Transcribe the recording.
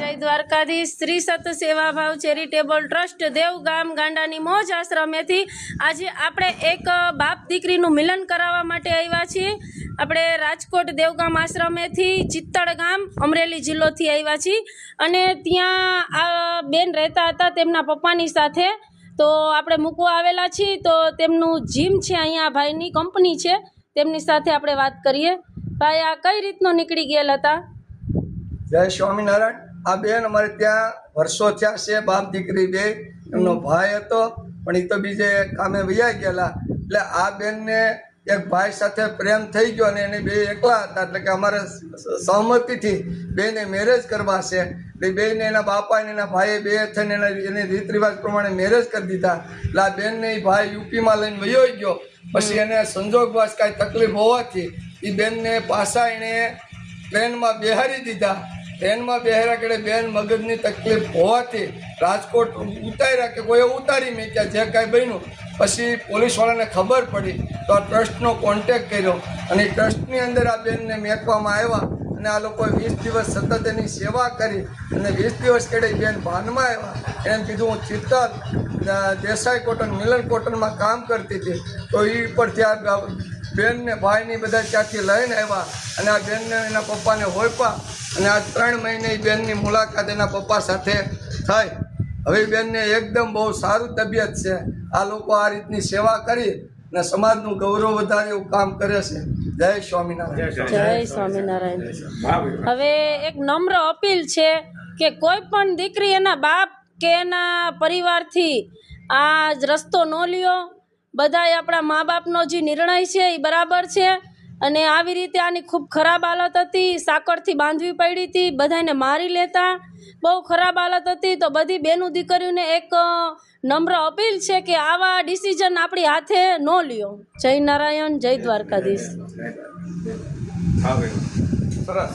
જય દ્વારકાધીશ। શ્રી સત સેવાભાવ charitable trust Devgam ગાંડાની મોજ આશ્રમેથી આજે આપણે એક બાપ દીકરીનું મિલન કરાવવા માટે આવ્યા છીએ। આપણે રાજકોટ દેવગામ આશ્રમેથી ચિત્તડ ગામ અમરેલી જિલ્લોથી આવ્યા છીએ અને ત્યાં આ બેન રહેતા હતા તેમના પપ્પાની સાથે। તો આપણે મૂકવા આવેલા છીએ તો તેમનું જીમ છે, અહીંયા ભાઈની કંપની છે, તેમની સાથે આપણે વાત કરીએ। ભાઈ, આ કઈ રીતનો નીકળી ગયેલ હતા? જય સ્વામિનારાયણ। આ બેન અમારે ત્યાં વર્ષો થયા છે, બાપ દીકરી બે। એમનો ભાઈ હતો પણ એ તો બીજે કામે વયા ગયેલા, એટલે આ બેનને એક ભાઈ સાથે પ્રેમ થઈ ગયો અને એને બે એકલા હતા, એટલે કે અમારે સહમતિથી બેને મેરેજ કરવા છે। એટલે બેને એના બાપા અને એના ભાઈએ બે થઈને એને રીત રિવાજ પ્રમાણે મેરેજ કરી દીધા। એટલે આ બેનને એ ભાઈ યુપીમાં લઈને વયો ગયો। પછી એને સંજોગવશ કાંઈ તકલીફ હોવાથી એ બેનને પાછા એણે ટ્રેનમાં બેહારી દીધા। ટ્રેનમાં બેહાર્યા કે બેન મગજની તકલીફ હોવાથી રાજકોટ ઉતાર્યા કે કોઈ ઉતારી મૂક્યા, જે કાંઈ બન્યું। પછી પોલીસવાળાને ખબર પડી તો આ ટ્રસ્ટનો કોન્ટેક કર્યો અને ટ્રસ્ટની અંદર આ બેનને મેકવામાં આવ્યા અને આ લોકોએ 20 દિવસ સતત એની સેવા કરી અને 20 દિવસ કેડે બેન ભાનમાં આવ્યા। એને કીધું હું ચિત્તલ દેસાઈ કોટન મિલન કોટનમાં કામ કરતી હતી, તો એ પરથી આ બેનને ભાઈને બધા ત્યાંથી લઈને આવ્યા અને આ બેનને એના પપ્પાને હોપ્યા અને આ 3 મહિને બેનની મુલાકાત એના પપ્પા સાથે થઈ। હવે બેનને એકદમ બહુ સારું તબિયત છે। આ લોકો આ રીતની સેવા કરી અને સમાજનું ગૌરવ વધારે એવું કામ કરે છે। જય સ્વામિનારાયણ। જય સ્વામિનારાયણ। હવે એક નમ્ર અપીલ છે કે કોઈ પણ દીકરી એના બાપ કે એના પરિવારથી આ જ રસ્તો ન લ્યો। બધાય આપણા મા બાપનો જે નિર્ણય છે એ બરાબર છે અને આવી રીતે આની ખૂબ ખરાબ હાલત હતી, સાંકળથી બાંધવી પડી હતી, બધાને મારી લેતા, બહુ ખરાબ હાલત હતી। તો બધી બેનું દીકરીઓને એક નમ્ર અપીલ છે કે આવા ડિસિઝન આપણી હાથે ન લ્યો। જય નારાયણ, જય દ્વારકાધીશ। સરસ।